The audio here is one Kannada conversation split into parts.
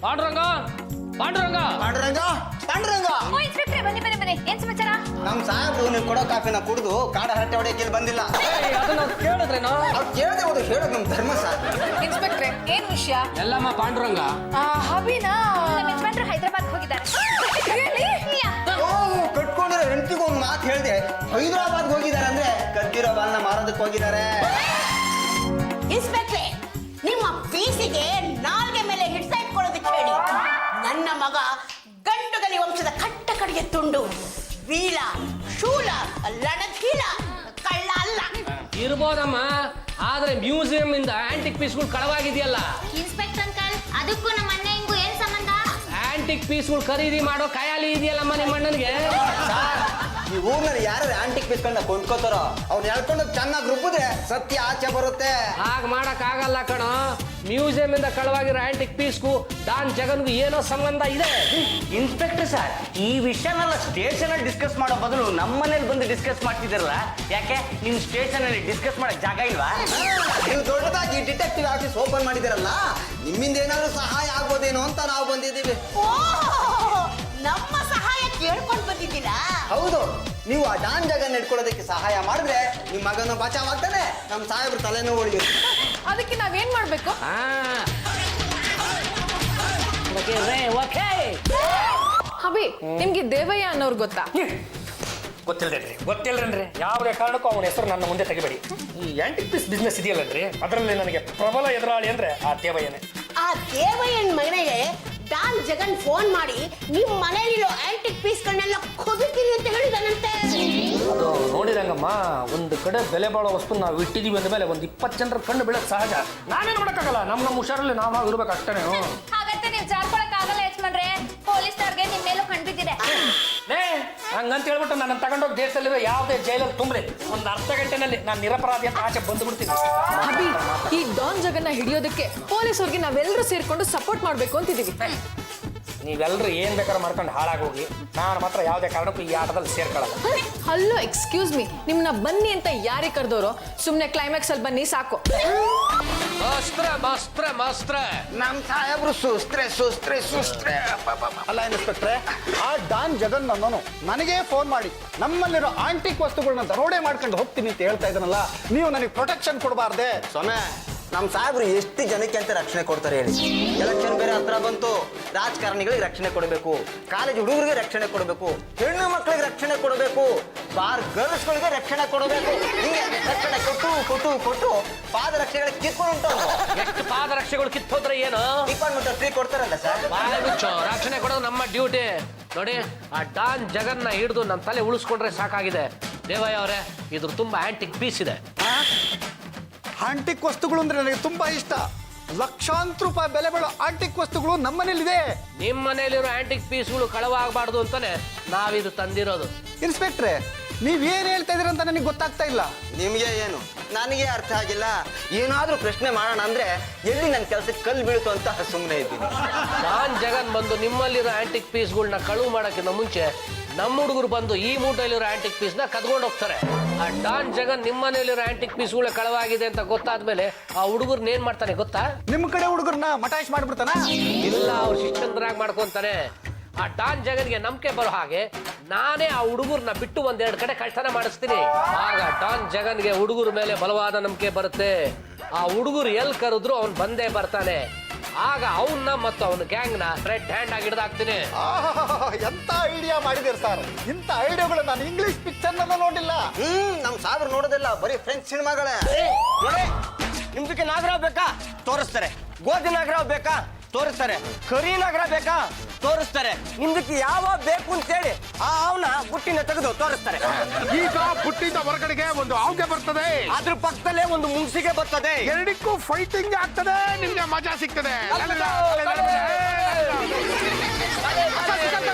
ಪಾಂಡುರಂಗ ಪಾಂಡುರಂಗ ಪಾಂಡುರಂಗ ಪಾಂಡುರಂಗ ಓ ಇನ್ಸ್ಪೆಕ್ಟ್ರೆ ಬನ್ನಿ ಬನ್ನಿ ಬನ್ನಿ ಏನ್ ಸಮಾಚಾರ? ನಮ್ ಸಾಹೇಬ್ರು ನೀವು ಕೊಡೋ ಕಾಫಿನ ಕುಡಿದು ಕಾಡ ಹರಟೆ ಹೊಡೆಯಕ್ಕೆ ಇಲ್ಲಿ ಬಂದಿಲ್ಲ. ಅದನ್ನ ಕೇಳಿದ್ರೇನೋ? ಅವ್ರು ಕೇಳದೆ ಹೋದ್ರು ಹೇಳೋದು ನಮ್ ಧರ್ಮ ಸರ್. ಇನ್ಸ್ಪೆಕ್ಟ್ರೆ ಏನ್ ವಿಷಯ? ಎಲ್ಲಮ್ಮ ಪಾಂಡುರಂಗ ಹಬಿನಾ ನಮ್ಮ ಇನ್ಸ್ಪೆಕ್ಟ್ರ್ ಹೈದರಾಬಾದ್ ಹೋಗಿದ್ದಾರೆ. ಕಟ್ಕೊಂಡಿರೋ ಹೆಂಡತಿಗೆ ಒಂದು ಮಾತು ಹೇಳಿದೆ, ಹೈದರಾಬಾದ್ ಹೋಗಿದ್ದಾರೆ ಅಂದ್ರೆ ಕದ್ದಿರೋ ಬಾಲ್ನ ಮಾರೋದಕ್ಕೆ ಹೋಗಿದ್ದಾರೆ. ಇನ್ಸ್ಪೆಕ್ಟ್ರೆ, ನಿಮ್ಮ ಪೀಸಿಗೆ ನಾಲ್ಗೆ ಮೇಲೆ ಹಿಡ್ತಾ ಇಟ್ಕೊಳ್ಳೋದಕ್ಕೆ ಹೇಳಿ. ನನ್ನ ಮಗ ಗಂಡುಗಲಿ ವಂಶದ ಕಟ್ಟ ಕಡೆಗೆ ತುಂಡು, ವೀಲ ಶೂಲ ಲಣಕೀಲ, ಕಳ್ಳ ಅಲ್ಲ. ಇರ್ಬೋದಮ್ಮ, ಆದ್ರೆ ಮ್ಯೂಸಿಯಂ ಇಂದ ಆಂಟಿಕ್ ಪೀಸ್ಗಳು ಕಳವಾಗಿದೆಯಲ್ಲ. ಇನ್ಸ್ಪೆಕ್ಟರ್ ಅಂಕಲ್, ಅದಕ್ಕೂ ನಮ್ಮ ಅಣ್ಣಂಗೂ ಏನ್ ಸಂಬಂಧ? ಆಂಟಿಕ್ ಪೀಸ್ಗಳು ಖರೀದಿ ಮಾಡೋ ಕಯಾಲಿ ಇದೆಯಲ್ಲಮ್ಮ ನಿಮ್ಮ ಅಣ್ಣನಿಗೆ. ಈ ಊರ್ನಲ್ಲಿ ಯಾರು ಆಂಟಿಕ್ ಪೀಸ್ಗಳನ್ನ ಕೊಂಡ್ಕೋತಾರೋ ಅವ್ರು ಹೇಳ್ಕೊಂಡು ಚೆನ್ನಾಗಿ ರುಬ್ಬಿದ್ರೆ ಸತ್ಯ ಆಚೆ ಬರುತ್ತೆ. ಹಾಗ ಮಾಡಕ್ ಆಗಲ್ಲ ಕಣೋ. ಮ್ಯೂಸಿಯಂ ಇಂದ ಕಳವಾಗಿರೋ ಆಂಟಿಕ್ ಪೀಸ್ಗೂ ಡಾನ್ ಜಗನ್ಗೂ ಏನೋ ಸಂಬಂಧ ಇದೆ. ಇನ್ಸ್ಪೆಕ್ಟರ್ ಸರ್, ಈ ವಿಷಯನೆಲ್ಲ ಸ್ಟೇಷನ್ ಅಲ್ಲಿ ಡಿಸ್ಕಸ್ ಮಾಡೋ ಬದಲು ನಮ್ಮನೇಲಿ ಬಂದು ಡಿಸ್ಕಸ್ ಮಾಡ್ತಿದ್ದೀರಲ್ಲ, ಯಾಕೆ ನಿಮ್ ಸ್ಟೇಷನ್ ಅಲ್ಲಿ ಡಿಸ್ಕಸ್ ಮಾಡಕ್ ಜಾಗ ಇಲ್ವಾ? ನೀವು ದೊಡ್ಡದಾಗಿ ಡಿಟೆಕ್ಟಿವ್ ಆಫೀಸ್ ಓಪನ್ ಮಾಡಿದಿರಲ್ಲ, ನಿಮ್ಮಿಂದ ಏನಾದ್ರು ಸಹಾಯ ಆಗ್ಬೋದೇನೋ ಅಂತ ನಾವು ಬಂದಿದ್ದೀವಿ. ಓ, ನಮ್ಮ ಸಹಾಯ ಕೇಳ್ಕೊಂಡು ಬಂದಿದ್ದೀರಾ? ಹೌದು, ನೀವು ಆ ಡಾನ್ ಜಗನ್ ಇಟ್ಕೊಳ್ಳೋದಕ್ಕೆ ಸಹಾಯ ಮಾಡಿದ್ರೆ ನಿಮ್ಮ ಮಗನ ಬಚಾವಾಗ್ತಾನೆ, ನಮ್ಮ ಸಾಹೇಬ್ರ ತಲೆನೂ ಉಳಿಯುತ್ತೆ. ಅದಕ್ಕೆ ನಾವೇನ್ ಮಾಡ್ಬೇಕು? ಹಬಿ, ನಿಮ್ಗೆ ದೇವಯ್ಯ ಅನ್ನೋರು ಗೊತ್ತಾ? ಗೊತ್ತಿಲ್ರೇನ್ರಿ ಯಾವುದೇ ಕಾರಣಕ್ಕೂ ಅವನ ಹೆಸರು ನನ್ನ ಮುಂದೆ ತೆಗಿಬೇಡಿ. ಈ ಆಂಟಿಕ್ ಪೀಸ್ ಬಿಸ್ನೆಸ್ ಇದೆಯಲ್ಲನ್ರಿ, ಅದರಲ್ಲಿ ನನಗೆ ಪ್ರಬಲ ಎದುರಾಳಿ ಅಂದ್ರೆ ಆ ದೇವಯ್ಯನೇ. ಆ ದೇವಯ್ಯನ ಮನೆಗೆ ಡಾನ್ ಜಗನ್ ಫೋನ್ ಮಾಡಿ ನಿಮ್ ಮನೆಯಲ್ಲಿರೋ ಆಂಟಿಕ್ ಪೀಸ್ಗಳನ್ನೆಲ್ಲ ಕೊದುತ್ತೀರಿ ಅಂತ ಹೇಳಿದಾನಂತೆ. ಅದು ನೋಡಿರಂಗಮ್ಮ, ಒಂದು ಕಡೆ ಬೆಲೆ ಬಾಳೋ ವಸ್ತು ನಾವು ಇಟ್ಟಿದೀವಿ ಅಂದ ಮೇಲೆ ಒಂದು 20 ಜನರ ಕಣ್ಣು ಬೀಳಕ್ ಸಹಜ. ನಾವೇನು ಮಾಡಕ್ಕಾಗಲ್ಲ, ನಮ್ಮ ಹುಷಾರಲ್ಲಿ ನಾವು ಇರ್ಬೇಕು ಅಷ್ಟೇ. ಹಾಗಂತ ನೀವು ಜಾರ್ಕೊಳಕ್ ಆಗಲ್ಲ ಯಜಮಾನ್ರೆ, ಪೊಲೀಸ್ನವ್ರಿಗೆ ನಿಮ್ ಮೇಲೂ ಕಂಡಿದ್ದಿದೆ. ಹಂಗಂತ ಹೇಳ್ಬಿಟ್ಟು ನನ್ನ ತಗೊಂಡೋಗಿ ದೇಶದಲ್ಲಿರೋ ಯಾವುದೇ ಜೈಲಲ್ಲಿ ತುಂಬ್ರಿ, ಒಂದು ಅರ್ಧ ಗಂಟೆನಲ್ಲಿ ನಾನು ನಿರಪರಾಧಿ ಅಂತ ಆಚೆ ಬಂದ್ಬಿಡ್ತೀನಿ. ಹಬಿ, ಈ ಡಾನ್ ಜಗನ್ನ ಹಿಡಿಯೋದಕ್ಕೆ ಪೊಲೀಸವ್ರಿಗೆ ನಾವೆಲ್ಲರೂ ಸೇರ್ಕೊಂಡು ಸಪೋರ್ಟ್ ಮಾಡ್ಬೇಕು ಅಂತಿದೀವಿ. ನೀವೆಲ್ಲರೂ ಏನ್ ಬೇಕಾದ್ರೂ ಮಾಡ್ಕೊಂಡು ಹಾಳಾಗೋಗಿ, ನಾನು ಮಾತ್ರ ಯಾವುದೇ ಕಾರಣಕ್ಕೂ ಈ ಆಟದಲ್ಲಿ ಸೇರ್ಕೊಳ್ಳಲ್ಲ. ಹಲೋ, ಎಕ್ಸ್ಕ್ಯೂಸ್ ಮೀ, ನಿಮ್ನ ಬನ್ನಿ ಅಂತ ಯಾರಿಗೆ ಕರೆದೋರು? ಸುಮ್ನೆ ಕ್ಲೈಮ್ಯಾಕ್ಸ್ ಅಲ್ಲಿ ಬನ್ನಿ ಸಾಕು. ನಮ್ಮ ಸಾಹೇಬ್ರು ಸುಸ್ತ್ರೆ. ಅಲ್ಲ ಇನ್ಸ್ಪೆಕ್ಟ್ರೆ, ಆ ಡಾನ್ ಜಗನ್ ಅನ್ನೋನು ನನಗೇ ಫೋನ್ ಮಾಡಿ ನಮ್ಮಲ್ಲಿರೋ ಆಂಟಿಕ್ ವಸ್ತುಗಳನ್ನ ದರೋಡೆ ಮಾಡ್ಕೊಂಡು ಹೋಗ್ತೀನಿ ಅಂತ ಹೇಳ್ತಾ ಇದ್ದಾನಲ್ಲ, ನೀವು ನನಗೆ ಪ್ರೊಟೆಕ್ಷನ್ ಕೊಡಬಾರ್ದೆ? ಸೊಮೆ, ನಮ್ಮ ಸಾಹೇಬ್ರು ಎಷ್ಟು ಜನಕ್ಕೆ ಅಂತ ರಕ್ಷಣೆ ಕೊಡ್ತಾರೆ ಹೇಳಿ? ಎಲೆಕ್ಷನ್ ಬೇರೆ ಹತ್ರ ಬಂತು, ರಾಜಕಾರಣಿಗಳಿಗೆ ರಕ್ಷಣೆ ಕೊಡಬೇಕು, ಕಾಲೇಜ್ ಹುಡುಗರಿಗೆ ರಕ್ಷಣೆ ಕೊಡಬೇಕು, ಹೆಣ್ಣು ಮಕ್ಕಳಿಗೆ ರಕ್ಷಣೆ ಕೊಡಬೇಕು, ಬಾರ್ ಗರ್ಲ್ಸ್ಗಳಿಗೆ ರಕ್ಷಣೆ ಕೊಡಬೇಕು. ಹಿಂಗೆ ರಕ್ಷಣೆ ಕೊಟ್ಟು ಪಾದರಕ್ಷೆಗಳ ಕಿತ್ಕೊಂಡು ಎಷ್ಟು ಪಾದರಕ್ಷೆಗಳು ಕಿತ್ತೋದ್ರೆ ಏನು? ಡಿಪಾರ್ಟ್ಮೆಂಟ್ ಫ್ರೀ ಕೊಡ್ತಾರಲ್ಲ ಸರ್. ರಕ್ಷಣೆ ಕೊಡೋದು ನಮ್ಮ ಡ್ಯೂಟಿ. ನೋಡಿ, ಆ ಡಾನ್ ಜಗನ್ನ ಹಿಡಿದು ನಮ್ಮ ತಲೆ ಉಳಿಸ್ಕೊಂಡ್ರೆ ಸಾಕಾಗಿದೆ. ದೇವಯ್ಯ ಅವರೇ, ಇದ್ರ ತುಂಬಾ ಆಂಟಿಕ್ ಪೀಸ್ ಇದೆ. ಆಂಟಿಕ್ ವಸ್ತುಗಳು ಅಂದ್ರೆ ನನಗೆ ತುಂಬಾ ಇಷ್ಟ. ಲಕ್ಷಾಂತರ ರೂಪಾಯಿ ಬೆಲೆ ಬಾಳೋ ಆಂಟಿಕ್ ವಸ್ತುಗಳು ನಮ್ಮನೇಲಿದೆ. ನಿಮ್ಮ ಮನೇಲಿರೋ ಆಂಟಿಕ್ ಪೀಸ್ಗಳು ಕಳವಾಗಬಾರ್ದು ಅಂತಾನೆ ನಾವಿದು ತಂದಿರೋದು. ಇನ್ಸ್ಪೆಕ್ಟ್ರೆ, ನೀವೇನ್ ಹೇಳ್ತಾ ಇದೀರ ಅಂತ ನನಗೆ ಗೊತ್ತಾಗ್ತಾ ಇಲ್ಲ. ನಿಮ್ಗೆ ಏನು, ನನಗೆ ಅರ್ಥ ಆಗಿಲ್ಲ. ಏನಾದ್ರೂ ಪ್ರಶ್ನೆ ಮಾಡೋಣ ಅಂದ್ರೆ ಎಲ್ಲಿ ನನ್ನ ಕೆಲಸಕ್ಕೆ ಕಲ್ಲು ಬೀಳ್ತು ಅಂತ ಸುಮ್ಮನೆ ಇದ್ದೀನಿ. ಡಾನ್ ಜಗನ್ ಬಂದು ನಿಮ್ಮಲ್ಲಿರೋ ಆಂಟಿಕ್ ಪೀಸ್ಗಳನ್ನ ಕಳುವು ಮಾಡೋಕ್ಕಿಂತ ಮುಂಚೆ ನಮ್ಮ ಹುಡುಗರು ಬಂದು ಈ ಮೂಟೆಯಲ್ಲಿರೋ ಆಂಟಿಕ್ ಪೀಸ್ನ ಕದ್ಕೊಂಡು ಹೋಗ್ತಾರೆ. ಆ ಡಾನ್ ಜಗನ್ ನಿಮ್ಮನೇಲಿರೋ ಆಂಟಿಕ್ ಪೀಸ್ಗಳು ಕಳವಾಗಿದೆ ಅಂತ ಗೊತ್ತಾದ್ಮೇಲೆ ಆ ಹುಡುಗರ್ನ ಏನ್ ಮಾಡ್ತಾನೆ ಗೊತ್ತಾ? ನಿಮ್ ಕಡೆ ಹುಡುಗರನ್ನ ಮಟಾಯಿಸ್ ಮಾಡ್ಬಿಡ್ತಾನ? ಇಲ್ಲ, ಅವ್ರು ಶಿಕ್ಷಕರಾಗಿ ಮಾಡ್ಕೊಂತಾನೆ. ಆ ಡಾನ್ ಜಗನ್ಗೆ ನಂಬಿಕೆ ಬರೋ ಹಾಗೆ ನಾನೇ ಆ ಹುಡುಗರ್ನ ಬಿಟ್ಟು 1-2 ಕಡೆ ಕಳ್ತನ ಮಾಡಿಸ್ತೀನಿ. ಆಗ ಡಾನ್ ಜಗನ್ಗೆ ಹುಡುಗರ ಮೇಲೆ ಬಲವಾದ ನಂಬಿಕೆ ಬರುತ್ತೆ. ಆ ಹುಡುಗರು ಎಲ್ ಕರೆದ್ರು ಅವ್ನು ಬಂದೇ ಬರ್ತಾನೆ. ಆಗ ಅವನ್ನ ಮತ್ತು ಅವನ ಗ್ಯಾಂಗ್ನ ರೆಡ್ ಹ್ಯಾಂಡ್ ಆಗಿ ಹಿಡ್ದಾಕ್ತೀನಿ. ಎಂತ ಐಡಿಯಾ ಮಾಡಿದಿರಿ ಸರ್. ಇಂಥ ಐಡಿಯಾಗಳು ನಾನು ಇಂಗ್ಲಿಷ್ ಪಿಕ್ಚರ್ ನೋಡಿಲ್ಲ. ನಮ್ ಸಾಬ್ರು ನೋಡೋದಿಲ್ಲ, ಬರೀ ಫ್ರೆಂಚ್ ಸಿನಿಮಾಗಳೇ. ನೋಡಿ, ನಿಮ್ದಕ್ಕೆ ನಾಗರಾವ್ ಬೇಕಾ ತೋರಿಸ್ತಾರೆ, ಗೋಧಿ ನಾಗರಾವ್ ಬೇಕಾ ತೋರಿಸ್ತಾರೆ, ಕರಿ ನಾಗರಾವ್ ಬೇಕಾ ತೋರಿಸ್ತಾರೆ. ನಿಮ್ದಕ್ಕೆ ಯಾವ ಬೇಕು ಅಂತೇಳಿ ಆ ಅವನ ಬುಟ್ಟಿನ ತೆಗೆದು ತೋರಿಸ್ತಾರೆ. ಈಗ ಬುಟ್ಟಿಂದ ಹೊರಗಡೆಗೆ ಒಂದು ಹಾವಿಗೆ ಬರ್ತದೆ, ಅದ್ರ ಪಕ್ಕದಲ್ಲೇ ಒಂದು ಮುಂಗ್ಸಿಗೆ ಬರ್ತದೆ. ಎರಡಕ್ಕೂ ಫೈಟಿಂಗ್ ಆಗ್ತದೆ, ನಿಮ್ಗೆ ಮಜಾ ಸಿಗ್ತದೆ.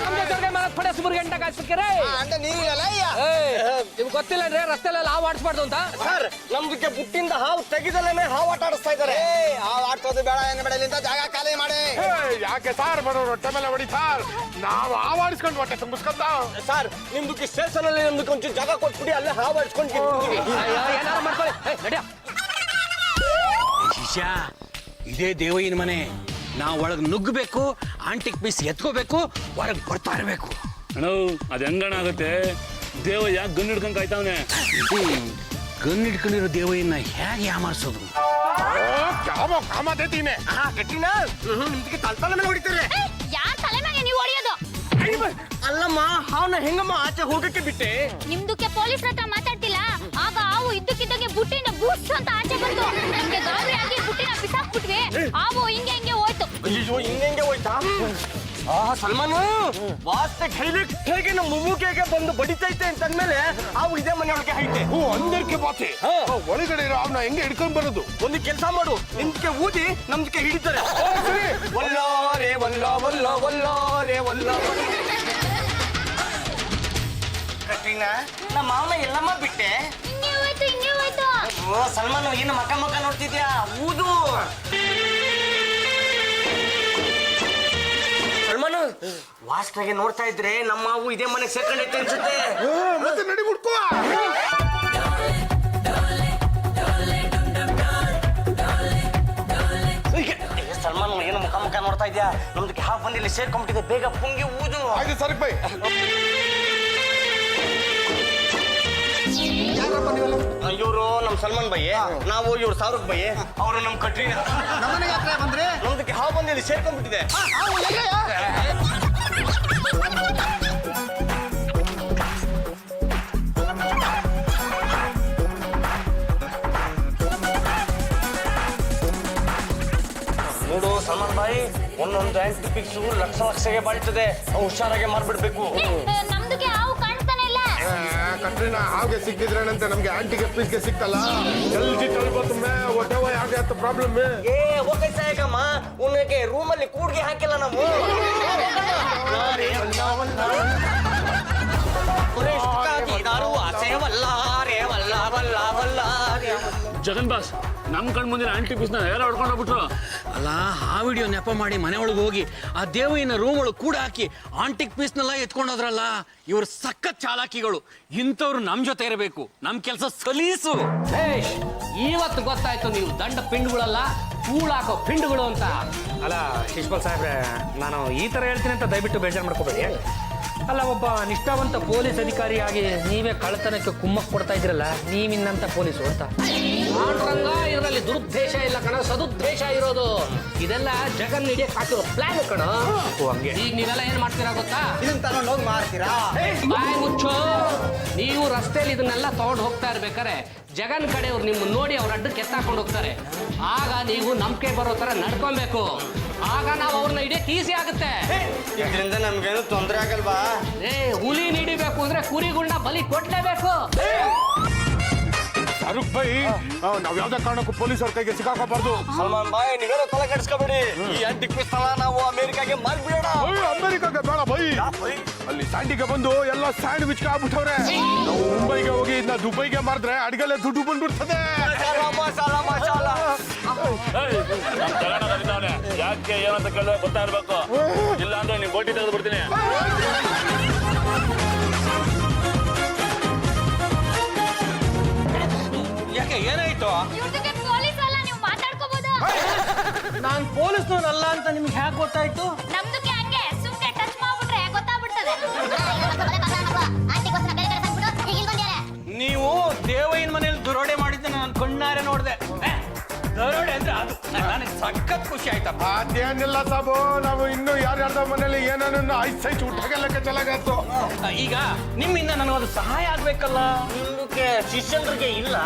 ನಿಮ್ಗೆ ಗೊತ್ತಿಲ್ಲ ರಸ್ತೆಲ್ಲ ಹಾವು ಆಡಿಸ್ಬಾರ್ದು ಅಂತ. ಸರ್, ನಮ್ದಕ್ಕೆ ಬುಟ್ಟಿಂದ ಹಾವು ತೆಗೆದಲೇನೆ ಹಾವು ಆಟ ಆಡಿಸ್ತಾ ಇದ್ದಾರೆ. ಹಾವು ಆಡ್ಸೋದು ಬೇಡ, ಏನು ಬೇಡ, ಇಲ್ಲಿಂದ ಜಾಗ ಖಾಲಿ ಮಾಡಿ. ಯಾಕೆ ಸಾರ್ ಬರೋ ರೊಟ್ಟೆ ಮೇಲೆ ಹೊಡಿ ಸಾರ್, ನಾವು ಆವಾಡಿಸ್ಕೊಂಡು ಹೊಟ್ಟೆ ತುಂಬಿಸ್ಕೊಂತ. ಸರ್, ನಿಮ್ದಕ್ಕೆ ಸ್ಟೇಷನ್ ಅಲ್ಲಿ ನಮ್ದಕ್ಕೆ ಒಂಚೂರು ಜಾಗ ಕೊಟ್ಬಿಡಿ, ಅಲ್ಲೇ ಹಾವು ಆಡಿಸ್ಕೊಂಡು ಏನಾರು ಮಾಡ್ಕೊಳ್ಳಿ. ನಡಿಯ ಶಿಷ್ಯ, ಇದೇ ದೇವಯ್ಯನ ಮನೆ. ನಾವು ಒಳಗೆ ನುಗ್ಗಬೇಕು, ಆಂಟಿಕ್ ಪೀಸ್ ಎತ್ಕೋಬೇಕು, ಹೊರಗೆ ಬರ್ತಾ ಇರಬೇಕು. ಅಣ್ಣ ಅದು ಹೆಂಗಣ ಆಗುತ್ತೆ? ದೇವ ಯಾಕೆ ಗನ್ ಹಿಡ್ಕೊಂಡ್ ಕಾಯ್ತಾವನೆ? ಗನ್ ಹಿಡ್ಕೊಂಡಿರೋ ದೇವಯ್ಯನ ಹೇಗೆ ಯಾಮಾರಿಸೋದು? ಕಾಮ ದೇತೀನಿ ಗಟ್ಟಿನ ನಿಮ್ಗೆ ತಲೆ ಮೇಲೆ ಹೊಡಿತಾರೆ. ಯಾರ್ ತಲೆ ಮ್ಯಾಗೆ ನೀವು ಹೊಡೆಯೋದು? ಅಲ್ಲಮ್ಮ ಅವನ ಹೆಂಗಮ್ಮ ಆಚೆ ಹೋಗಕ್ಕೆ ಬಿಟ್ಟೆ? ನಿಮ್ದಕ್ಕೆ ಪೊಲೀಸ್ ಹತ್ರ ಮಾತಾಡ್ತಿಲ್ಲ, ಆಗ ಹಾವು ಇದ್ದಕ್ಕಿದ್ದಂಗೆ ಬುಟ್ಟಿನ ಬೂಸ್ ಅಂತ ಆಚೆ ಬಂತು. ನಮ್ಗೆ ಗಾಬರಿ ಆಗಿ ಬುಟ್ಟಿನ ಬಿಸಾಕ್ಬಿಟ್ವಿ. ಹಾವು ಹಿಂಗೆ ಹೋಯ್ತು. ಅಯ್ಯೋ ಹಿಂಗೆ ಹೋಯ್ತಾ? ಸಲ್ಮಾನು ವಾಸ್ತೆ ಹೇಗೆ ನಮ್ಮ ಮುಮ್ಮುಗೆಗೆ ಬಂದು ಬಡಿತೈತೆ ಅಂತ ಅಂದ್ಮೇಲೆ ಅವು ಇದೇ ಮನೆಯೊಳಗೆ ಐತೆ. ಅಂದರ್ಕೆ ಬಾತಿ ಒಳಗಡೆ ಇರೋ ಅವನ ಹೆಂಗೆ ಹಿಡ್ಕೊಂಡ್ ಬರೋದು? ಒಂದು ಕೆಲಸ ಮಾಡು, ನಿಮ್ಗೆ ಊದಿ ನಮ್ಗೆ ಹಿಡಿತಾರೆ. ವಲ್ಲಾರೆ ವಲ್ಲ ವಲ್ಲ ವಲ್ಲಾರೆ ವಲ್ಲ. ಕಟ್ರೀನಾ, ನಮ್ಮ ಮಾವನ ಎಲ್ಲಮ್ಮ ಬಿಟ್ಟೆ. ಹಿಂಗೆ ಹೋಯ್ತು. ಓ ಸಲ್ಮಾನು, ಏನು ಮಕ್ಕ ನೋಡ್ತಿದ್ಯಾ? ಊದು. ಸಲ್ಮಾನು, ವಾಸ್ತಾಗೆ ನೋಡ್ತಾ ಇದ್ರೆ ನಮ್ಮ ಮಾವು ಇದೇ ಮನೆಗೆ ಸೇರ್ಕೊಂಡೈತೆ ಅನ್ಸುತ್ತೆ. ಮತ್ತೆ ನಡಿ ಹುಡ್ಕೋ. ಸಲ್ಮಾನು, ಏನು ಮುಖ ನೋಡ್ತಾ ಇದ್ಯಾ? ನಮ್ದಕ್ಕೆ ಹಾಫ್ ಬಂದಿಲ್ಲಿ ಸೇರ್ಕೊಂಡ್ಬಿಟ್ಟಿದೆ. ಬೇಗ ಪುಂಗಿ ಊದು. ಆಯ್ತು ಸರಿ ಬೈ. ಇವರು ನಮ್ ಸಲ್ಮಾನ್ ಬೈ, ನಾವು ಇವ್ರು ಶಾರುಖ್ ಬೈ, ಅವರು ನಮ್ ಕಟ್ರೀನಾ. ನಮ್ಮನೆಗೆ ಯಾಕೆ ಬಂದ್ರೆ? ನಮ್ದಕ್ಕೆ ಹಾಫ್ ಬಂದಿಲ್ಲಿ ಸೇರ್ಕೊಂಡ್ಬಿಟ್ಟಿದೆ. ನೋಡು ಸಲ್ಮಾನ್ ಬಾಯಿ, ಒಂದೊಂದು ಆಂಟಿಪಿಕ್ಸ್ ಲಕ್ಷಗೆ ಬಾಳ್ತದೆ. ಹುಷಾರಾಗೆ ಮಾರ್ಬಿಡ್ಬೇಕು. ನಮ್ದಕ್ಕೆ ಹಾವು ಕಾಣ್ತಾನೆ ಇಲ್ಲ. ಕಟ್ರಿನಾ ಹಾಗೆ ಸಿಕ್ಕಿದ್ರೇನಂತೆ ನಮ್ಗೆ ಆಂಟಿಗೆ ಪೀಸ್ಗೆ ಸಿಕ್ಕಲ್ಲ. ಜಲ್ದಿ ತಳ್ಬೋ ತುಂಬೆ ಒಟ್ಟವ ಯಾಕೆ ಅಂತ ಪ್ರಾಬ್ಲಮ್. ಏ ಓಕೆ ಸಾಯಕಮ್ಮ, ಉನಗೆ ರೂಮಲ್ಲಿ ಕೂಡ್ಗೆ ಹಾಕಿಲ್ಲ ನಾವು. ಜಗನ್ ಬಾಸ್, ನಮ್ ಕಣ್ ಮುಂದಿನ ಆಂಟಿ ಪೀಸ್ನ ಯಾರು ಹೊಡ್ಕೊಂಡು ಹೋಗ್ಬಿಟ್ರು? ಅಲ್ಲ, ಆ ವಿಡಿಯೋ ನೆಪ ಮಾಡಿ ಮನೆ ಒಳಗೆ ಹೋಗಿ ಆ ದೇವಯ್ಯನ ರೂಮ್ ಒಳಗೆ ಕೂಡ ಹಾಕಿ ಆಂಟಿಕ್ ಪೀಸ್ನೆಲ್ಲ ಎತ್ಕೊಂಡೋದ್ರಲ್ಲ. ಇವ್ರು ಸಖತ್ ಚಾಲಾಕಿಗಳು. ಇಂಥವ್ರು ನಮ್ ಜೊತೆ ಇರಬೇಕು. ನಮ್ ಕೆಲಸ ಸಲೀಸು. ಇವತ್ತು ಗೊತ್ತಾಯ್ತು ನೀವು ದಂಡ ಪಿಂಡುಗಳಲ್ಲ, ಕೂಳಾಕೋ ಪಿಂಡುಗಳು ಅಂತ. ಅಲ್ಲ ಶಿಷ್ಪಾಲ್ ಸಾಹೇಬ್ರೆ, ನಾನು ಈ ಥರ ಹೇಳ್ತೀನಿ ಅಂತ ದಯವಿಟ್ಟು ಬೇಜಾರು ಮಾಡ್ಕೋಬೇಡಿ. ಅಲ್ಲ, ಒಬ್ಬ ನಿಷ್ಠಾವಂತ ಪೊಲೀಸ್ ಅಧಿಕಾರಿಯಾಗಿ ನೀವೇ ಕಳ್ಳತನಕ್ಕೆ ಕುಮ್ಮಕ್ ಕೊಡ್ತಾ ಇದ್ರಲ್ಲ, ನೀವಿನ್ನಂತ ಪೊಲೀಸು ಅಂತ. ಪಾಂಡುರಂಗ, ಇದರಲ್ಲಿ ದುರುದ್ದೇಶ ಇಲ್ಲ ಕಣ, ಸದುದ್ದೇಶ ಇರೋದು. ಇದೆಲ್ಲ ಜಗನ್ ಹಿಡಿಯಕ್ ಹಾಕಿರೋ ಪ್ಲಾನ್ ಕಣ. ಹಂಗೆ ಈಗ ನೀವೆಲ್ಲ ಏನ್ ಮಾಡ್ತೀರಾ ಗೊತ್ತಾ? ಇದನ್ನ ತಗೊಂಡು ಹೋಗಿ ಮಾಡ್ತೀರಾ? ಬಾಯ್ ಮುಚ್ಚೋ. ನೀವು ರಸ್ತೆಯಲ್ಲಿ ಇದನ್ನೆಲ್ಲ ತಗೊಂಡು ಹೋಗ್ತಾ ಇರ್ಬೇಕಾರೆ ಜಗನ್ ಕಡೆಯವ್ರು ನಿಮ್ಮನ್ನ ನೋಡಿ ಅವ್ರ ಅಡ್ಡಕ್ಕೆ ಎತ್ತಾಕೊಂಡು ಹೋಗ್ತಾರೆ. ಆಗ ನೀವು ನಂಬಿಕೆ ಬರೋ ತರ ನಡ್ಕೊಬೇಕು. ಆಗ ನಾವು ಅವ್ರನ್ನ ಹಿಡಿಯಕ್ಕೆ ಈಸಿ ಆಗುತ್ತೆ. ಇದರಿಂದ ನಮ್ಗೇನು ತೊಂದರೆ ಆಗಲ್ವಾ? ಹುಲಿ ಹಿಡಿಬೇಕು ಅಂದ್ರೆ ಕುರಿಗುಂಡ ಬಲಿ ಕೊಡ್ಲೇಬೇಕು. ಶಾರುಖ್ ಬೈ, ನಾವ್ ಯಾವ್ದೇ ಕಾರಣಕ್ಕೂ ಪೊಲೀಸರ ಕೈಗೆ ಸಿಕ್ಕಾಕೋಬಾರ್ದು. ಸಲ್ಮಾನ್ ಬಾಯ್, ನೀವೇನೋ ತಲೆ ಕೆಡಿಸ್ಕೋಬೇಡಿ. ಈ ಆಂಟಿಕ್ ಪೀಸ್ ನಾವು ಅಮೆರಿಕಾಗೆ ಮಾರ್ಬಿಡೋಣ. ಅಮೆರಿಕಾಗೆ ಬೇಡ ಬೈ, ಅಲ್ಲಿ ಸ್ಯಾಂಡಿಗೆ ಬಂದು ಎಲ್ಲ ಸ್ಯಾಂಡ್ವಿಚ್ ಆಗ್ಬಿಟ್ಟವ್ರೆ. ನಾವು ಮುಂಬೈಗೆ ಹೋಗಿ ಇದನ್ನ ದುಬೈಗೆ ಮಾರಿದ್ರೆ ಅಡಿಗೆಲ್ಲ ದುಡ್ಡು ಬಂದ್ಬಿಡ್ತದೆ. ಯಾಕೆ ಏನಂತ ಕೇಳಿದ್ರೆ ಗೊತ್ತಾಗ್ಬೇಕು. ಇಲ್ಲ ಅಂದ್ರೆ ನೀವು ಬೋಟಿ ತೆಗೆದು ಬಿಡ್ತೀನಿ. ಯಾಕೆ ಏನಾಯ್ತು? ಇವ್ರದಕ್ಕೆ ಪೊಲೀಸ್ ಅಲ್ಲ, ನೀವು ಮಾತಾಡ್ಕೋಬಹುದು. ನಾನ್ ಪೊಲೀಸ್ನವನಲ್ಲ ಅಂತ ನಿಮ್ಗೆ ಹೇಗೆ ಗೊತ್ತಾಯ್ತು? ನಮ್ದಕ್ಕೆ ಹಂಗೆ ಸುಮ್ನೆ ಟಚ್ ಮಾಡ್ಬಿಟ್ರೆ ಗೊತ್ತಾಗ್ಬಿಡ್ತದೆ. ನೀವು ದೇವಯ್ಯನ ಮನೇಲಿ ದರೋಡೆ ಮಾಡಿದ್ದೆ ನಾನು ಕಣ್ಣಾರೆ ನೋಡ್ದೆ. ದರೋಡೆ ಅಂದ್ರೆ ಅದು ನನಗೆ ಸಖತ್ ಖುಷಿ ಆಯ್ತಪ್ಪ. ಅದೇನಿಲ್ಲ ಸಾಬು, ನಾವು ಇನ್ನು ಯಾರ್ಯಾರ್ದ ಮನೇಲಿ ಏನೇನನ್ನ ಐಸೈಚ್ ಊಟಗೆಲ್ಲಕ್ಕೆ ಚೆನ್ನಾಗಾಯ್ತು. ಈಗ ನಿಮ್ಮಿಂದ ನನಗೊಂದು ಸಹಾಯ ಆಗ್ಬೇಕಲ್ಲ. ನಿಮ್ಗೆ ಶಿಷ್ಯಂದ್ರಿಗೆ ಇಲ್ಲ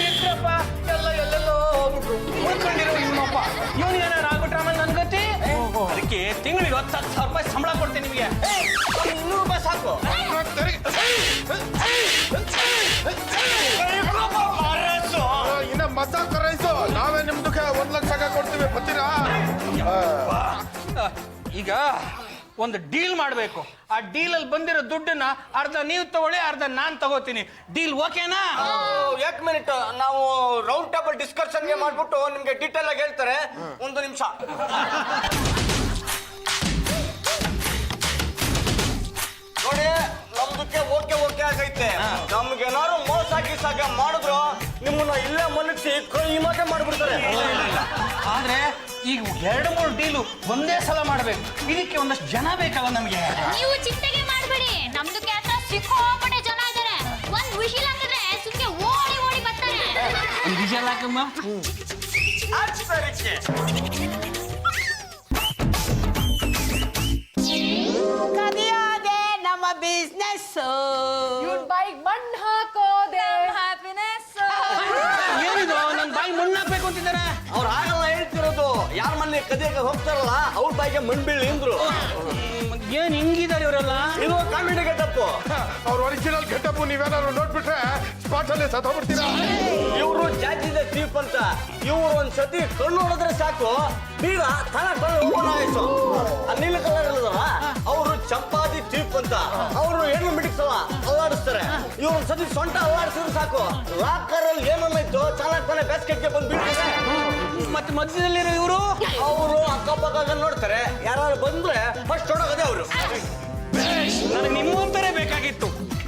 ಇದ್ರಪ್ಪ, ಎಲ್ಲ ಎಲ್ಲೆಲ್ಲೋ ಹೋಗ್ಬಿಟ್ರು. ಉಳ್ಕೊಂಡಿರೋ ಇವನಪ್ಪ, ಇವನಿಗೇನಾರು ಆಗ್ಬಿಟ್ರೆ ಆಮೇಲೆ ನನ್ ಗತಿ. ಅದಕ್ಕೆ ತಿಂಗಳಿಗೆ 10,000 ರೂಪಾಯಿ ಸಂಬಳ ಕೊಡ್ತೀನಿ ನಿಮಗೆ. 200 ರೂಪಾಯಿ ಸಾಕು. ಇನ್ನ ಮಸಾಲ ರೈಸು ನಾವೇ ನಿಮ್ದಕ್ಕೆ 1 ಲಕ್ಷ ಕೊಡ್ತೀವಿ, ಬರ್ತೀರಾ? ಈಗ ಒಂದು ಡೀಲ್ ಮಾಡಬೇಕು. ಆ ಡೀಲಲ್ಲಿ ಬಂದಿರೋ ದುಡ್ಡನ್ನ ಅರ್ಧ ನೀವು ತಗೊಳ್ಳಿ, ಅರ್ಧ ನಾನ್ ತಗೋತೀನಿ. ಡೀಲ್ ಓಕೆನಾ? 1 ಮಿನಿಟ್, ನಾವು ರೌಂಡ್ ಟೇಬಲ್ ಡಿಸ್ಕಷನ್ಗೆ ಮಾಡ್ಬಿಟ್ಟು ನಿಮ್ಗೆ ಡೀಟೇಲ್ ಆಗಿ ಹೇಳ್ತಾರೆ. 1 ನಿಮಿಷ. ನೋಡಿ, ನಮ್ದಕ್ಕೆ ಓಕೆ ಆಗೈತೆ. ನಮ್ಗೇನಾದ್ರು ಮೋಸ ಗೀಸಾಗ ಮಾಡಿದ್ರು ನಿಮ್ಮನ್ನ ಇಲ್ಲೇ ಮನಸ್ಸಿ ಕೈ ಮಾತೆ ಮಾಡ್ಬಿಡ್ತಾರೆ. ಆದ್ರೆ ಈಗ 2-3 ಡೀಲು ಒಂದೇ ಸಲ ಮಾಡ್ಬೇಕು, ಇದಕ್ಕೆ ಒಂದಷ್ಟು ಜನ ಬೇಕಲ್ಲ ನಮಗೆ. ನೀವು ಚಿಂತೆಗೆ ಮಾಡಬೇಡಿ, ನಮ್ದು ಕೆಲಸ ಸಿಕ್ಕೋಪಟ್ಟೆ ಜನ ಇದ್ದಾರೆ. ಒಂದ್ ವಿಷಿಲ್ ಹಾಕಿದ್ರೆ ಸುಮ್ಕೆ ಓಡಿ ಓಡಿ ಬರ್ತಾರೆ. ಒಂದು ವಿಷಯ ಹಾಕಮ್ಮ. ಕದಿಯೋದೆ ನಮ್ಮ ಬಿಸ್ನೆಸ್. ಬೈಕ್ ಮಣ್ಣು ಹಾಕೋದೆ ಏನಿದು ನನ್ನ ಬಾಯಿ ಮಣ್ಣು ಹಾಕ್ಬೇಕು ಅಂತಿದ್ದಾರೆ. ಅವ್ರು ಆಗಲ್ಲ ಹೇಳ್ತಿರೋದು. ಯಾರ ಮನೆ ಕದಿಯಕ್ಕೆ ಹೋಗ್ತಾರಲ್ಲ ಅವ್ರ ಬಾಯಿಗೆ ಮಣ್ಣು ಬೀಳಿ ಅಂದ್ರು. ಏನ್ ಹಿಂಗಿದ್ದಾರೆ ಇವರೆಲ್ಲ? ಇದು ಕಾಮಿಡಿ ಗೆಟಪ್ಪು. ಅವ್ರ ಒರಿಜಿನಲ್ ಗೆಟಪ್ ನೀವೇನಾದ್ರು ನೋಡ್ಬಿಟ್ರೆ ಸ್ಪಾಟ್ ಅಲ್ಲಿ ಸತ್ತೋಗ್ಬಿಡ್ತೀರಾ. ಇವರು ಜಾತಿದ ಚೀಫ್ ಅಂತ. ಇವ್ರು ಒಂದ್ ಸತಿ ಕಣ್ಣು ನೋಡಿದ್ರೆ ಸಾಕು ಬೀಗ ತನ ಓಪನ್ ಆಯ್ತು. ನೀಲ ಕಲರ್ ಇಲ್ಲದಲ್ಲ ಅವರು ಚಂಪಾದಿ ಚೀಫ್ ಅಂತ. ಅವರು ಹೆಣ್ಣು ಮಿಡಿಕ್ಸಲ್ಲ ಅಲ್ಲಾಡಿಸ್ತಾರೆ. ಇವ್ರು ಒಂದ್ ಸತಿ ಸೊಂಟ ಅಲ್ಲಾಡಿಸಿದ್ರೆ ಸಾಕು ಲಾಕರ್ ಅಲ್ಲಿ ಏನನ್ನಾಯ್ತು ಚಾಲಕ್ ತಾನೆ ಬ್ಯಾಸ್ಕೆಟ್ಗೆ ಬಂದು ಬಿಡ್ತಾರೆ. ಮತ್ತೆ ಮಧ್ಯದಲ್ಲಿರೋ ಇವರು ಅವರು ಅಕ್ಕಪಕ್ಕ ನೋಡ್ತಾರೆ. ಯಾರು ಬಂದ್ರೆ ಫಸ್ಟ್ ಹೊಡೋಗದೆ ಅವರು. ನನಗೆ ನಿಮ್ಮಂತರೇ ಬೇಕಾಗಿತ್ತು.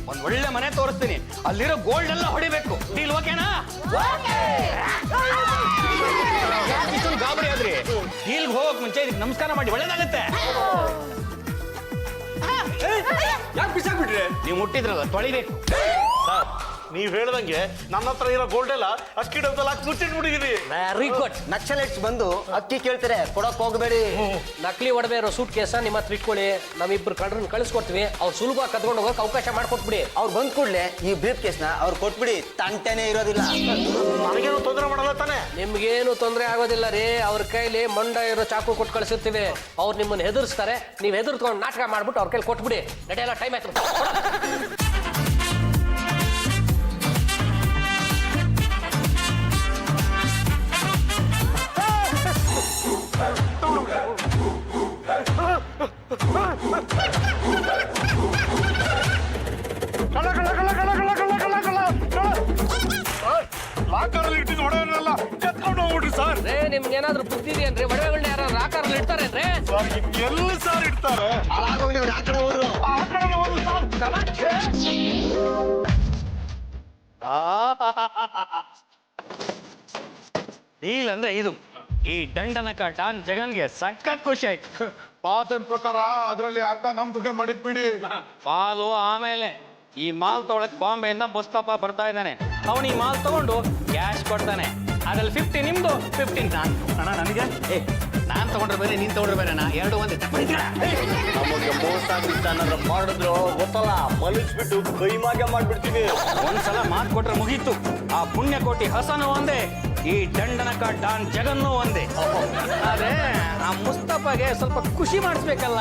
ಒಂದ್ ಒಳ್ಳೆ ಮನೆ ತೋರಿಸ್ತೀನಿ, ಅಲ್ಲಿರೋ ಗೋಲ್ಡ್ ಎಲ್ಲ ಹೊಡಿಬೇಕು. ಡೀಲ್ ಓಕೆನಾ? ಇಷ್ಟೊಂದು ಗಾಬರಿ ಆದ್ರಿ. ಡೀಲ್ಗೆ ಹೋಗಕ್ ಮುಂಚೆ ಇದಕ್ಕೆ ನಮಸ್ಕಾರ ಮಾಡಿ ಒಳ್ಳೇದಾಗತ್ತೆ. ಯಾಕೆ ಬಿಸಾಕ್ಬಿಟ್ರಿ? ನೀವು ಮುಟ್ಟಿದ್ರಲ್ಲ ತೊಳಿಬೇಕು. ನೀವ್ ಹೇಳ್ದಂಗೆ ನನ್ನ ಹತ್ರ ಇರೋ ಗೋಲ್ಡ್ ಎಲ್ಲ ಅಕ್ಕಿ ಡಬ್ಬದಲ್ಲಿ ಹಾಕಿ ಮುಚ್ಚಿಟ್ಬಿಟ್ಟಿದೀನಿ. Very good. ನಕ್ಸಲೈಟ್ಸ್ ಬಂದು ಅಕ್ಕಿ ಕೇಳ್ತಾರೆ, ಕೊಡಕ್ ಹೋಗಬೇಡಿ. ನಕಲಿ ಒಡವೆ ಇರೋ ಸೂಟ್ ಕೇಸ ನಿಮ್ಮ ಹತ್ರ ಇಟ್ಕೊಳ್ಳಿ. ನಮ್ಮಿಬ್ರು ಕಳ್ಳರನ್ನ ಕಳಿಸ್ಕೊಡ್ತೀವಿ. ಅವ್ರು ಸುಲಭವಾಗಿ ಕದ್ಕೊಂಡು ಹೋಗಕ್ಕೆ ಅವಕಾಶ ಮಾಡ್ಕೊಟ್ಬಿಡಿ. ಅವ್ರು ಬಂದ್ ಕೂಡ್ಲೆ ಈ ಬ್ರೀಫ್ ಕೇಸ್ನ ಅವ್ರು ಕೊಟ್ಬಿಡಿ, ತಂಟೆನೇ ಇರೋದಿಲ್ಲ. ನನಗೇನು ತೊಂದರೆ ಮಾಡಲ್ಲ ತಾನೆ? ನಿಮ್ಗೇನು ತೊಂದರೆ ಆಗೋದಿಲ್ಲ ರೀ. ಅವ್ರ ಕೈಲಿ ಮಂಡ ಇರೋ ಚಾಕು ಕೊಟ್ಟು ಕಳಿಸಿರ್ತೀವಿ. ಅವ್ರು ನಿಮ್ಮನ್ನ ಹೆದರ್ಸ್ತಾರೆ. ನೀವು ಹೆದರ್ಕೊಂಡು ನಾಟಕ ಮಾಡ್ಬಿಟ್ಟು ಅವ್ರ ಕೈಲಿ ಕೊಟ್ಬಿಡಿ. ನಡೆಯಲ್ಲ, ಟೈಮ್ ಆಯ್ತು. ಲಾಕರಲ್ಲಿ ಇಟ್ಟಿದ್ದು ಒಡವೆಲ್ಲ ಎತ್ಕೊಂಡು ಹೋಗ್ಬಿಟ್ರಿ ಸರ್. ನಿಮ್ಗೆ ಏನಾದ್ರು ಬುದ್ಧಿ ಇದೆಯೇನ್ರಿ? ಒಡವೆಗಳನ್ನ ಯಾರು ರಾಕಾರಲ್ಲಿ ಇಡ್ತಾರೇನ್ರಿ? ಸರ್ ಎಲ್ಲಿ ಸರ್ ಇಡ್ತಾರೆ? ಡೀಲ್ ಅಂದ್ರೆ ಇದು. ಈ ದಂಡನಕ ಡಾನ್ ಜಗನ್ಗೆ ಸಖತ್ ಖುಷಿ ಆಯ್ತು. ಪಾತನ್ ಪ್ರಕಾರ ಅದರಲ್ಲಿ ಅರ್ಧ ನಮ್ದುಗೆ ಮಾಡಿದ್ಬಿಡಿ. ಪಾಲು ಆಮೇಲೆ ಈ ಮಾಲ್ ತಗೊಳಕ್ ಬಾಂಬೆಯಿಂದ ಮುಸ್ತಫಾ ಬರ್ತಾ ಇದ್ದಾನೆ. ಅವನು ಈ ಮಾಲ್ ತಗೊಂಡು ಕ್ಯಾಶ್ ಕೊಡ್ತಾನೆ. ಅದ್ರಲ್ಲಿ 50 ನಿಮ್ದು, 15 ನಾನು. ಅಣ್ಣ ನನಗೆ ನಾನ್ ತಗೊಂಡ್ರೆ ಬೇರೆ, ನೀನ್ ತಗೊಂಡ್ರೆ ಬೇರೆ. ಎರಡು ಒಂದೇ. ನಮಗೆ ಮೋಸ ಏನಾದ್ರು ಮಾಡಿದ್ರು ಗೊತ್ತಲ್ಲ, ಮಲಗಿಸ್ಬಿಟ್ಟು ಕೈಮಾಗೆ ಮಾಡ್ಬಿಡ್ತೀವಿ. ಒಂದ್ಸಲ ಮಾತು ಕೊಟ್ರೆ ಮುಗೀತು. ಆ ಪುಣ್ಯಕೋಟಿ ಹಸನು ಒಂದೇ, ಈ ದಂಡನಕ ಡಾನ್ ಜಗನ್ನು ಒಂದೇ. ಆದ್ರೆ ಆ ಮುಸ್ತಫಾಗೆ ಸ್ವಲ್ಪ ಖುಷಿ ಮಾಡಿಸ್ಬೇಕಲ್ಲ.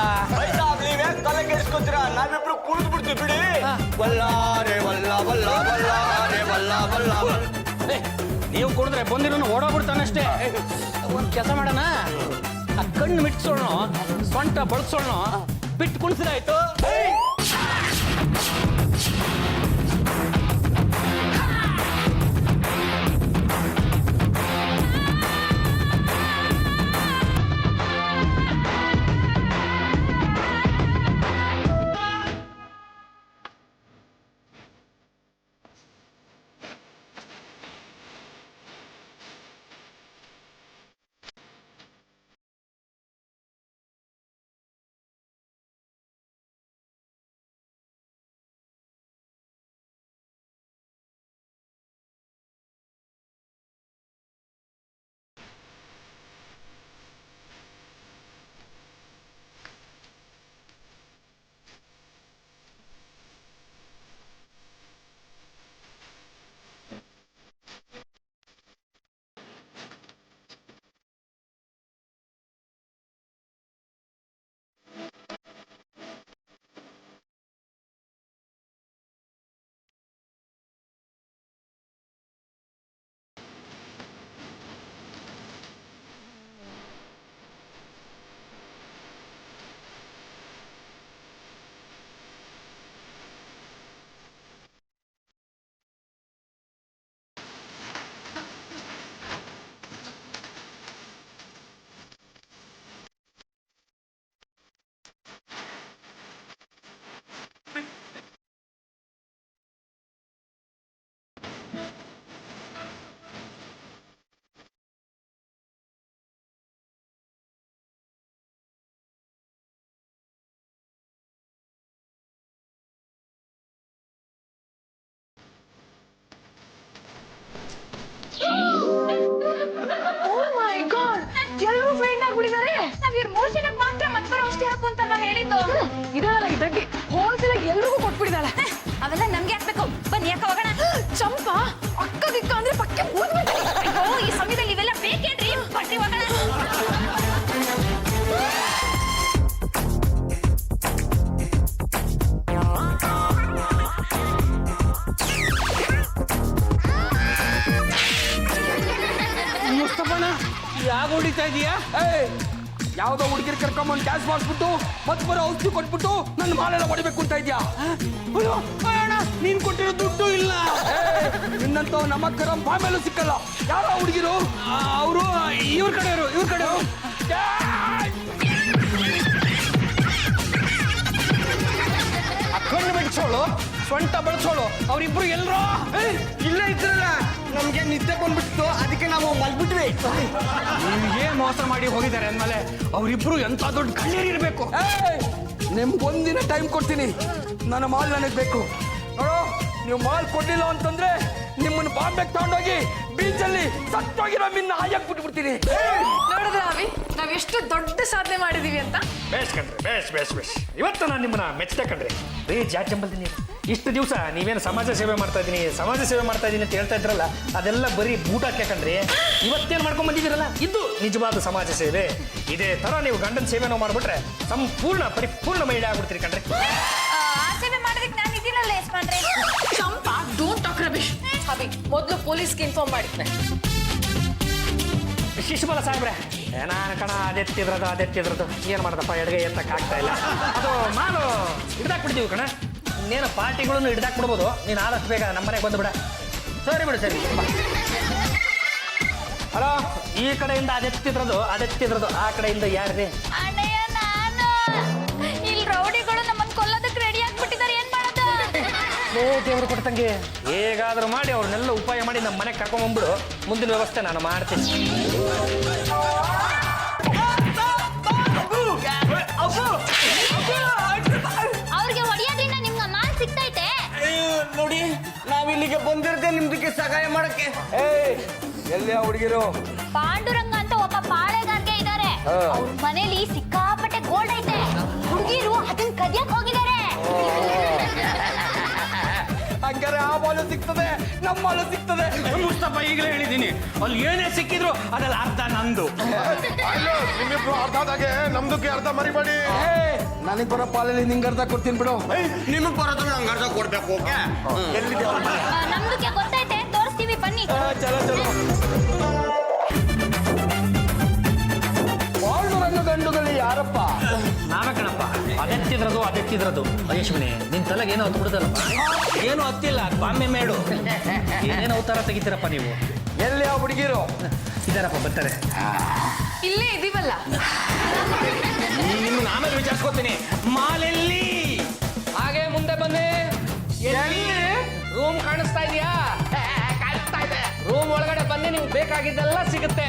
ನೀವೇ ತಲೆ ಕೆಡಿಸ್ಕೊತೀರಾ? ನಾವಿಬ್ರು ಕುಳಿದು ಬಿಡ್ತೀವಿ ಬಿಡಿ. ವಲ್ಲಾರೆ ವಲ್ಲ ವಲ್ಲ ವಲ್ಲಾರೆ ವಲ್ಲ ವಲ್ಲ. ನೀವು ಕುಡಿದ್ರೆ ಬಂದಿರೋನು ಓಡೋಗ್ಬಿಡ್ತಾನಷ್ಟೇ. ಒಂದ್ ಕೆಲಸ ಮಾಡೋಣ, ಆ ಕಣ್ಣು ಮಿಟ್ಸೋಣ, ಸೊಂಟ ಬಳಸೋಣ, ಬಿಟ್ಟು ಕುಣಿಸಿದಾಯ್ತು. 3 ಜನಕ್ಕೆ ಮಾತ್ರ ಮತ್ತೆ ಬರೋ ಔಷಧಿ ಹಾಕು ಅಂತ ನಾನು ಹೇಳಿದ್ದು. ಇದಲ್ಲ ಇದಕ್ಕೆ ಹೋಲ್ಸೇಲ್ ಎಲ್ರಿಗೂ ಕೊಟ್ಬಿಡಿದಾಳೆ. ಅವೆಲ್ಲ ನಮ್ಗೆ ಹಾಕ್ಬೇಕು. ಬನ್ನಿ ಅಕ್ಕ ಹೋಗೋಣ. ಚಂಪಾ ಅಕ್ಕ ಗಿಕ್ಕ ಅಂದ್ರೆ ಪಕ್ಕೆ ಊದ್ಬಿಟ್ಟು. ಅಯ್ಯೋ, ಈ ಸಮಯದಲ್ಲಿ ಇವೆಲ್ಲ ಬೇಕೇನ್ರಿ? ಬನ್ನಿ ಹೋಗೋಣ. ಮುಸ್ತಫಣ್ಣ ಯಾಕೆ ಹೊಡಿತಾ ಇದೀಯಾ? ಯಾವ್ದೋ ಹುಡುಗಿರ್ ಕರ್ಕೊಂಬಂದು ಕ್ಯಾಶ್ ಮಾಡಿಸ್ಬಿಟ್ಟು ಮತ್ತೆ ಬರೋ ಔಷಧಿ ಕೊಟ್ಬಿಟ್ಟು ನನ್ನ ಮಾಲೆಲ್ಲ ಹೊಡಿಬೇಕು ಅಂತ ಇದ್ಯಾ? ಅಯ್ಯೋ ಅಣ್ಣ, ನೀನ್ ಕೊಟ್ಟಿರೋ ದುಡ್ಡು ಇಲ್ಲ. ನಿನ್ನಂತ ನಮ್ಮ ಗರಂ ಬಾಮೇಲೂ ಸಿಕ್ಕಲ್ಲ. ಯಾರೋ ಹುಡುಗಿರು ಅವರು ಇವ್ರ ಕಡೆಯವರು. ಕಣ್ಣು ಬಿಡಿಸೋಳು, ಸೊಂಟ ಬಳಸೋಳು, ಅವ್ರಿಬ್ರು ಎಲ್ಲರೂ ಇಲ್ಲೇ ಇದ್ರಲ್ಲ. ನಮ್ಗೆ ನಿದ್ದೆ ಬಂದ್ಬಿಟ್ಟು ಅದಕ್ಕೆ ನಾವು ಮಲ್ಬಿಟ್ವಿ. ನಿಮ್ಗೆ ಮೋಸ ಮಾಡಿ ಹೋಗಿದ್ದಾರೆ ಅಂದ್ಮೇಲೆ ಅವರಿಬ್ರು ಎಂತ ದೊಡ್ಡ ಕಣ್ಣೀರಿರ್ಬೇಕು. ನಿಮ್ಗೊಂದಿನ ಟೈಮ್ ಕೊಡ್ತೀನಿ. ನನ್ನ ಮಾಲ್ ನನಗೆ ಬೇಕು. ನೋಡು, ನೀವು ಮಾಲ್ ಕೊಡ್ಲಿಲ್ಲ ಅಂತಂದ್ರೆ ನಿಮ್ಮನ್ನ ಬಾಂಬೆಗೆ ತಗೊಂಡೋಗಿ ಬೀಚಲ್ಲಿ ಸತ್ತೋಗಿರೋ ಮಿನ್ನ ಹಾಯಕ್ ಬಿಟ್ಬಿಡ್ತೀನಿ. ನೋಡಿದ್ರ ಅವಿ ನಾವ್ ಎಷ್ಟು ದೊಡ್ಡ ಸಾಧನೆ ಮಾಡಿದೀವಿ ಅಂತ. ಬೇಸ್ ಕಣ್ರಿ, ಬೇಸ್. ಇವತ್ತು ನಾನು ನಿಮ್ಮನ್ನ ಮೆಚ್ಚತೆ ಕಣ್ರಿ. ರೀ ಜಾಚಂಬಲ್ದಿ ನೀವು ಇಷ್ಟು ದಿವಸ ನೀವೇನು ಸಮಾಜ ಸೇವೆ ಮಾಡ್ತಾ ಇದ್ದೀನಿ ಅಂತ ಹೇಳ್ತಾ ಇದ್ರಲ್ಲ, ಅದೆಲ್ಲ ಬರೀ ಬೂಟಕ್ಕೆ ಕಣ್ರಿ. ಇವತ್ತೇನು ಮಾಡ್ಕೊಂಡ್ ಬಂದಿದ್ದೀರಲ್ಲ, ಇದು ನಿಜವಾದ ಸಮಾಜ ಸೇವೆ. ಇದೇ ತರ ನೀವು ಗಂಡನ ಸೇವೆನೂ ಮಾಡ್ಬಿಟ್ರೆ ಪರಿಪೂರ್ಣ ಮಹಿಳೆ ಆಗ್ಬಿಡ್ತೀರಿ ಕಣ್ರಿ. ಆ ಸೇವೆ ಮಾಡೋದಕ್ಕೆ ನಾನು ಇದೀನಲ್ಲ ಯಜಮಾನ್ರೆ. ಚಂಪಾ ಡೋಂಟ್ ಟಾಕ್ ರಬಿಶ್. ಅವಿ ಮೊದಲು ಪೊಲೀಸ್ಗೆ ಇನ್ಫಾರ್ಮ್ ಮಾಡಿ. ಶಿಶುಪಾಲ ಸಾಹೇಬ್ರೆ, ನಾನು ಕಣ ಅದೆತ್ತಿದ್ರದ್ದು ಏನು ಮಾಡೋದಪ್ಪ, ಎಡಗೈ ಎತ್ತಕ್ಕೆ ಆಗ್ತಾ ಇಲ್ಲ. ಅದು ಮಾಲು ಹಿಡ್ದಾಕ್ಬಿಡ್ತೀವಿ ಕಣ. ಇನ್ನೇನು ಪಾರ್ಟಿಗಳನ್ನು ಹಿಡ್ದಾಕ್ಬಿಡ್ಬೋದು. ನೀನು ಆದಷ್ಟು ಬೇಗ ನಮ್ಮ ಮನೆಗೆ ಬಂದುಬಿಡ. ಸರಿ ಬಿಡು, ಸರಿ ಬಾ. ಹಲೋ, ಈ ಕಡೆಯಿಂದ ಅದೆತ್ತಿದ್ರದ್ದು ಆ ಕಡೆಯಿಂದ ಯಾರ್ರಿ? ಅಣ್ಣಯ್ಯ, ನಾನು ಇಲ್ಲಿ ರೌಡಿಗಳು ನಮ್ಮನ್ನ ಕೊಲ್ಲೋದಕ್ಕೆ ರೆಡಿ ಆಗ್ಬಿಟ್ಟಿದ್ದಾರೆ. ಏನ್ ಮಾಡೋದು? ದೇವರು ಕೊಟ್ಟಂಗೆ ಹೇಗಾದ್ರೂ ಮಾಡಿ ಅವ್ರನ್ನೆಲ್ಲ ಉಪಾಯ ಮಾಡಿ ನಮ್ಮ ಮನೆಗೆ ಕರ್ಕೊಂಡ್ಬಂದ್ಬಿಡು. ಮುಂದಿನ ವ್ಯವಸ್ಥೆ ನಾನು ಮಾಡ್ತೀನಿ. ಅವ್ರಿಗೆ ಹೊಡಿಯೋದ್ರಿಂದ ನಿಮ್ಗೆ ಮಾಲ್ ಸಿಗ್ತೈತೆ. ನೋಡಿ, ನಾವಿಲ್ಲಿಗೆ ಬಂದಿರದೆ ನಿಮ್ದಕ್ಕೆ ಸಹಾಯ ಮಾಡಕ್ಕೆ. ಎಲ್ಲಿ ಆ ಹುಡುಗಿರು? ಪಾಂಡುರಂಗ ಅಂತ ಒಬ್ಬ ಪಾಳೆಗಾರ್ಗೆ ಇದ್ದಾರೆ. ಅವ್ರ ಮನೇಲಿ ಸಿಕ್ಕಾಪಟ್ಟೆ ಗೋಲ್ಡ್ ಐತೆ. ಹುಡುಗಿರು ಅದನ್ನ ಕದಿಯಕ್ ಹೋಗಿದ್ದಾರೆ. ಹಂಗಾರೆ ಆ ಮಾಲು ಸಿಗ್ತದೆ, ನಮ್ಮ ಮಾಲು ಸಿಗ್ತದೆ. ಮುಸ್ತಫಾ ಈಗಲೇ ಹೇಳಿದ್ದೀನಿ, ಅಲ್ಲಿ ಏನೇ ಸಿಕ್ಕಿದ್ರು ಅದ್ರಲ್ಲಿ ಅರ್ಧ ನಂದು. ನಿಮ್ಮಿಬ್ರು ಅರ್ಧದಾಗೆ ನಮ್ದಕ್ಕೆ ಅರ್ಧ ಮರಿಬೇಡಿ. ನನಗೆ ಬರೋ ಪಾಲಲ್ಲಿ ನಿಂಗೆ ಅರ್ಧ ಕೊಡ್ತೀನಿ ಬಿಡು. ನಿಮಗೆ ಬರೋದ್ರೆ ನಂಗೆ ಅರ್ಧ ಕೊಡ್ಬೇಕು. ಎಲ್ಲಿದೆ? ನಮ್ದಕ್ಕೆ ಗೊತ್ತೈತೆ, ತೋರಿಸ್ತೀವಿ ಬನ್ನಿ. ಚಲೋ. ಪಾಂಡುರಂಗ ಗಂಡುಗಳಿ ಯಾರಪ್ಪ? ನಾವೇ ಕಣಪ್ಪ. ಅದೆತ್ತಿದ್ರದ್ದು ಅಯಶ್ವಿನಿ, ನಿನ್ ತಲೆಗೆ ಏನೋ ಹತ್ತು ಬಿಡುತ್ತಲ್ಲಪ್ಪ. ಏನು ಹತ್ತಿಲ್ಲ, ಬಾಂಬೆ ಮೇಡು. ಏನೇನು ಅವತಾರ ತೆಗಿತೀರಪ್ಪ ನೀವು? ಎಲ್ಲಿ ಆ ಹುಡುಗಿರು? ಇದಾರಪ್ಪ, ಬರ್ತಾರೆ. ಇಲ್ಲೇ ಇದೀವಲ್ಲ. ನಿಮ್ಮನ್ನ ಆಮೇಲೆ ವಿಚಾರಿಸ್ಕೊತೀನಿ. ಮಾಲೆಲ್ಲಿ? ಹಾಗೆ ಮುಂದೆ ಬನ್ನಿ. ರೂಮ್ ಕಾಣಿಸ್ತಾ ಇದೆಯಾ? ಕಾಣಿಸ್ತಾ ಇದೆ. ರೂಮ್ ಒಳಗಡೆ ಬನ್ನಿ, ನಿಮ್ಗೆ ಬೇಕಾಗಿದ್ದೆಲ್ಲ ಸಿಗುತ್ತೆ.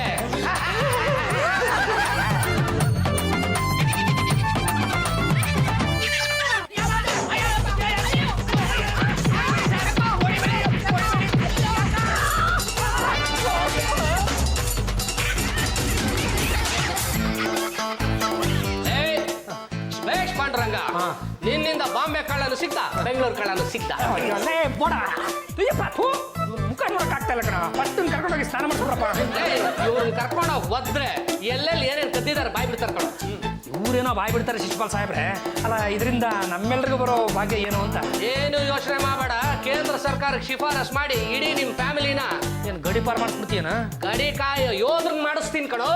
ಪಾಂಡುರಂಗ, ನಿನ್ನಿಂದ ಬಾಂಬೆ ಕಳ್ಳನು ಸಿಗ್ತಾ, ಬೆಂಗಳೂರು ಕಳ್ಳನು ಸಿಗ್ತಾ. ಮುಖ ನೋಡಕ್ಕಾಗ್ತಾ ಇಲ್ಲ ಕಣ. ಫಸ್ಟ್ ಕರ್ಕೊಂಡೋಗಿ ಸ್ನಾನ ಮಾಡ್ಕೊಡ್ರಪ್ಪ. ಇವ್ರನ್ನ ಕರ್ಕೊಂಡೋಗಿ ಒದ್ರೆ ಎಲ್ಲೆಲ್ಲಿ ಏನೇನು ಕದ್ದಿದ್ದಾರೆ ಬಾಯ್ ಬಿಡ್ತಾರೆ ಕಣ. ಇವರೇನೋ ಬಾಯ್ ಬಿಡ್ತಾರೆ ಶಿಶುಪಾಲ್ ಸಾಹೇಬ್ರೆ. ಅಲ್ಲ, ಇದರಿಂದ ನಮ್ಮೆಲ್ರಿಗೂ ಬರೋ ಭಾಗ್ಯ ಏನು ಅಂತ? ಏನು ಯೋಚನೆ ಮಾಡಬೇಡ. ಕೇಂದ್ರ ಸರ್ಕಾರಕ್ಕೆ ಶಿಫಾರಸ್ ಮಾಡಿ ಇಡೀ ನಿಮ್ ಫ್ಯಾಮಿಲಿನ ಏನು ಗಡಿಪಾರ್ ಮಾಡಿಸ್ಬಿಡ್ತೀಯನ? ಗಡಿ ಕಾಯ ಯೋಧನ್ ಮಾಡಿಸ್ತೀನಿ ಕಣೋ.